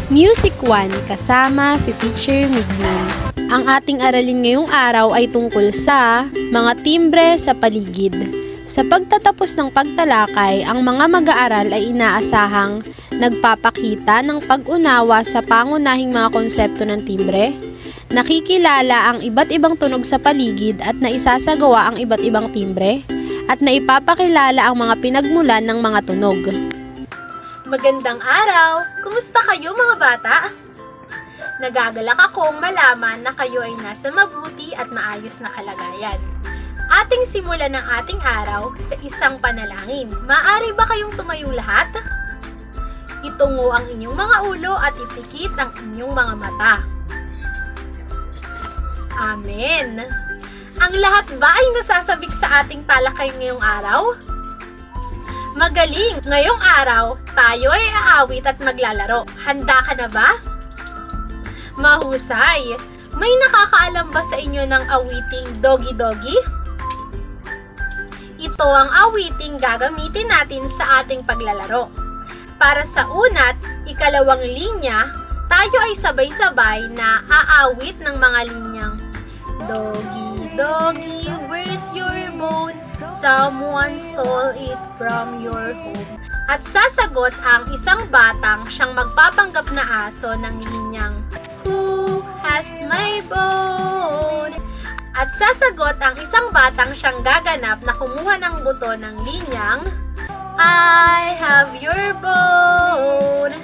Music 1 kasama si Teacher Mignon. Ang ating aralin ngayong araw ay tungkol sa mga timbre sa paligid. Sa pagtatapos ng pagtalakay, ang mga mag-aaral ay inaasahang nagpapakita ng pag-unawa sa pangunahing mga konsepto ng timbre, nakikilala ang iba't ibang tunog sa paligid at naisasagawa ang iba't ibang timbre, at naipapakilala ang mga pinagmulan ng mga tunog. Magandang araw! Kumusta kayo mga bata? Nagagalak akong malaman na kayo ay nasa mabuti at maayos na kalagayan. Ating simulan ng ating araw sa isang panalangin. Maaari ba kayong tumayo lahat? Itungo ang inyong mga ulo at ipikit ang inyong mga mata. Amen! Ang lahat ba ay nasasabik sa ating talakay ngayong araw? Magaling! Ngayong araw, tayo ay aawit at maglalaro. Handa ka na ba? Mahusay! May nakakaalam ba sa inyo ng awiting Doggy Doggy? Ito ang awiting gagamitin natin sa ating paglalaro. Para sa unat, ikalawang linya, tayo ay sabay-sabay na aawit ng mga linyang Doggy Doggy, where's your bone? Someone stole it from your home. At sasagot ang isang batang siyang magpapanggap na aso ng linyang Who has my bone? At sasagot ang isang batang siyang gaganap na kumuha ng buto ng linyang I have your bone.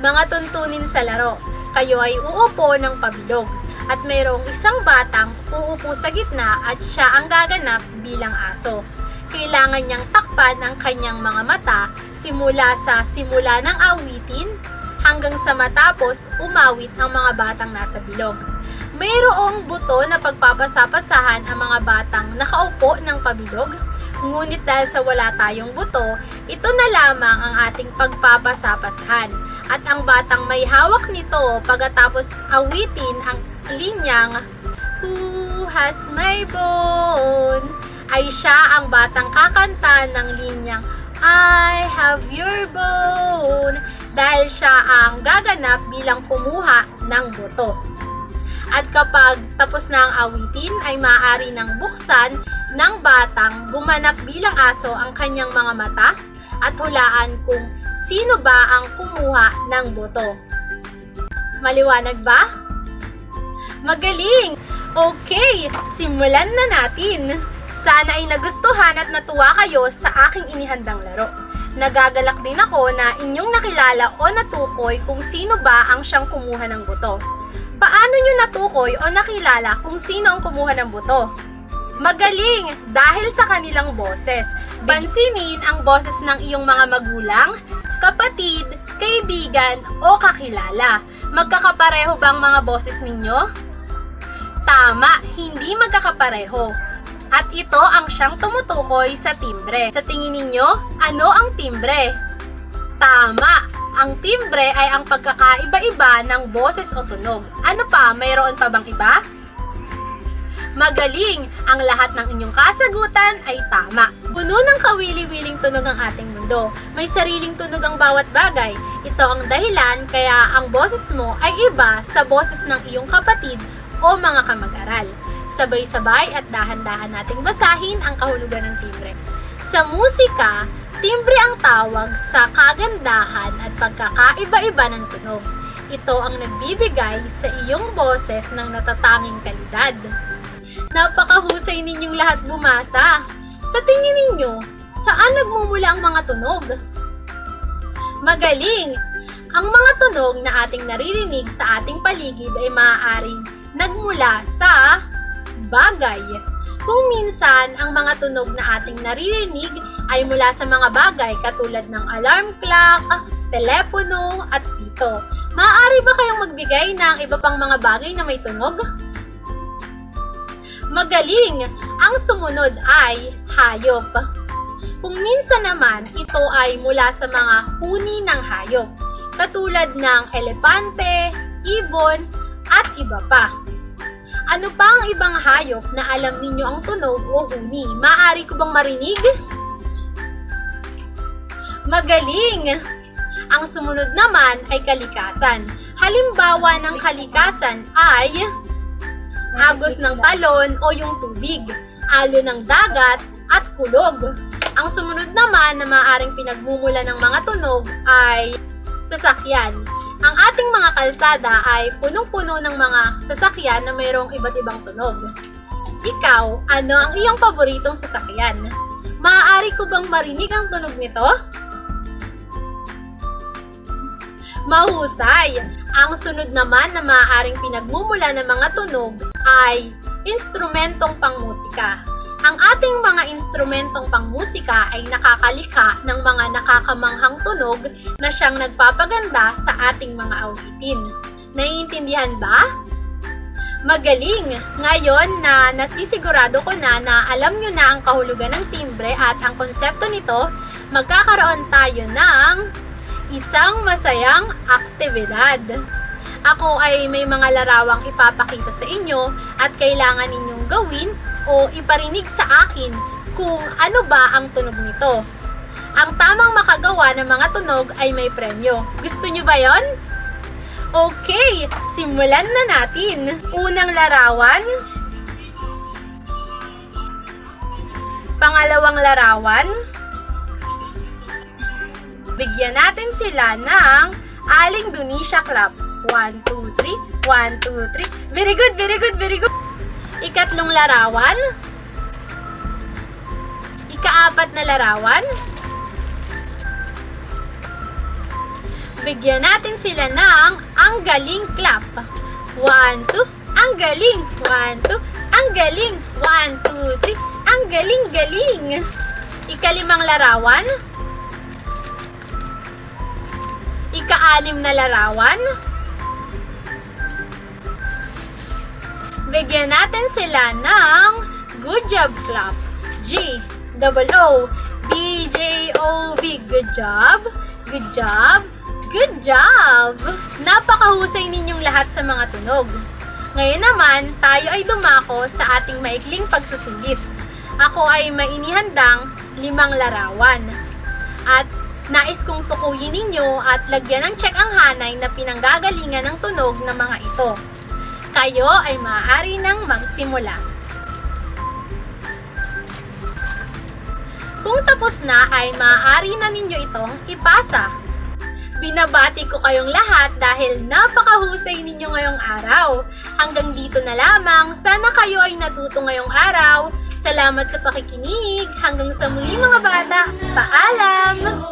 Mga tuntunin sa laro. Kayo ay uupo ng pabilog. At mayroong isang batang uupo sa gitna at siya ang gaganap bilang aso. Kailangan niyang takpan ang kanyang mga mata simula ng awitin hanggang sa matapos umawit ang mga batang nasa bilog. Mayroong buto na pagpapasapasahan ang mga batang nakaupo ng pabilog. Ngunit dahil sa wala tayong buto, ito na lamang ang ating pagpapasapasahan. At ang batang may hawak nito pagkatapos awitin ang linyang Who has my bone? Ay siya ang batang kakanta ng linyang I have your bone dahil siya ang gaganap bilang kumuha ng buto. At kapag tapos na ang awitin ay maaari nang buksan ng batang gumanap bilang aso ang kanyang mga mata at hulaan kung sino ba ang kumuha ng buto. Maliwanag ba? Magaling! Okay, simulan na natin! Sana ay nagustuhan at natuwa kayo sa aking inihandang laro. Nagagalak din ako na inyong nakilala o natukoy kung sino ba ang siyang kumuha ng buto. Paano nyo natukoy o nakilala kung sino ang kumuha ng buto? Magaling! Dahil sa kanilang boses. Pansinin ang boses ng iyong mga magulang, kapatid, kaibigan o kakilala. Magkakapareho ba ang mga boses ninyo? Tama, hindi magkakapareho. At ito ang siyang tumutukoy sa timbre. Sa tingin ninyo, ano ang timbre? Tama, ang timbre ay ang pagkakaiba-iba ng boses o tunog. Ano pa, mayroon pa bang iba? Magaling! Ang lahat ng inyong kasagutan ay tama. Puno ng kawili-wiling tunog ang ating mundo. May sariling tunog ang bawat bagay. Ito ang dahilan kaya ang boses mo ay iba sa boses ng iyong kapatid o mga kamag-aral. Sabay-sabay at dahan-dahan nating basahin ang kahulugan ng timbre. Sa musika, timbre ang tawag sa kagandahan at pagkakaiba-iba ng tunog. Ito ang nagbibigay sa iyong boses ng natatanging kalidad. Napakahusay ninyong lahat bumasa. Sa tingin ninyo, saan nagmumula ang mga tunog? Magaling! Ang mga tunog na ating naririnig sa ating paligid ay maaaring nagmula sa bagay. Kung minsan, ang mga tunog na ating naririnig ay mula sa mga bagay katulad ng alarm clock, telepono, at pito. Maaari ba kayong magbigay ng iba pang mga bagay na may tunog? Magaling! Ang sumunod ay hayop. Kung minsan naman, ito ay mula sa mga huni ng hayop, katulad ng elepante, ibon, at iba pa. Ano pa ang ibang hayop na alam ninyo ang tunog o huni? Maaari ko bang marinig? Magaling! Ang sumunod naman ay kalikasan. Halimbawa ng kalikasan ay agos ng balon o yung tubig, alon ng dagat at kulog. Ang sumunod naman na maaaring pinagmumula ng mga tunog ay sasakyan. Ang ating mga kalsada ay punong-puno ng mga sasakyan na mayroong iba't ibang tunog. Ikaw, ano ang iyong paboritong sasakyan? Maaari ko bang marinig ang tunog nito? Mahusay! Ang sunod naman na maaaring pinagmumula ng mga tunog ay instrumentong pangmusika. Ang ating mga instrumentong pangmusika ay nakakalikha ng mga nakakamanghang tunog na siyang nagpapaganda sa ating mga awitin. Naiintindihan ba? Magaling! Ngayon na nasisigurado ko na alam nyo na ang kahulugan ng timbre at ang konsepto nito, magkakaroon tayo ng isang masayang aktibidad. Ako ay may mga larawang ipapakita sa inyo at kailangan ninyong gawin o iparinig sa akin kung ano ba ang tunog nito. Ang tamang makagawa ng mga tunog ay may premyo. Gusto nyo ba yon? Okay, simulan na natin. Unang larawan. Pangalawang larawan. Bigyan natin sila ng Aling Dunisha clap. 1, 2, 3. 1, 2, 3. Very good, very good, very good. Ikatlong larawan. Ikaapat na larawan. Bigyan natin sila ng ang galing clap. 1, 2. Ang galing. 1, 2. Ang galing. 1, 2, 3. Ang galing-galing. Ikalimang larawan. Ika-anim na larawan. Bigyan natin sila ng good job clap. G, double O, D, J, O, V. Good job. Good job. Good job! Napakahusay ninyong lahat sa mga tunog. Ngayon naman, tayo ay dumako sa ating maikling pagsusulit. Ako ay may inihandang 5 larawan. At nais kong tukuyin ninyo at lagyan ng check ang hanay na pinanggagalingan ng tunog ng mga ito. Kayo ay maaari nang magsimula. Kung tapos na ay maaari na ninyo itong ipasa. Binabati ko kayong lahat dahil napakahusay ninyo ngayong araw. Hanggang dito na lamang. Sana kayo ay natuto ngayong araw. Salamat sa pakikinig. Hanggang sa muli mga bata. Paalam!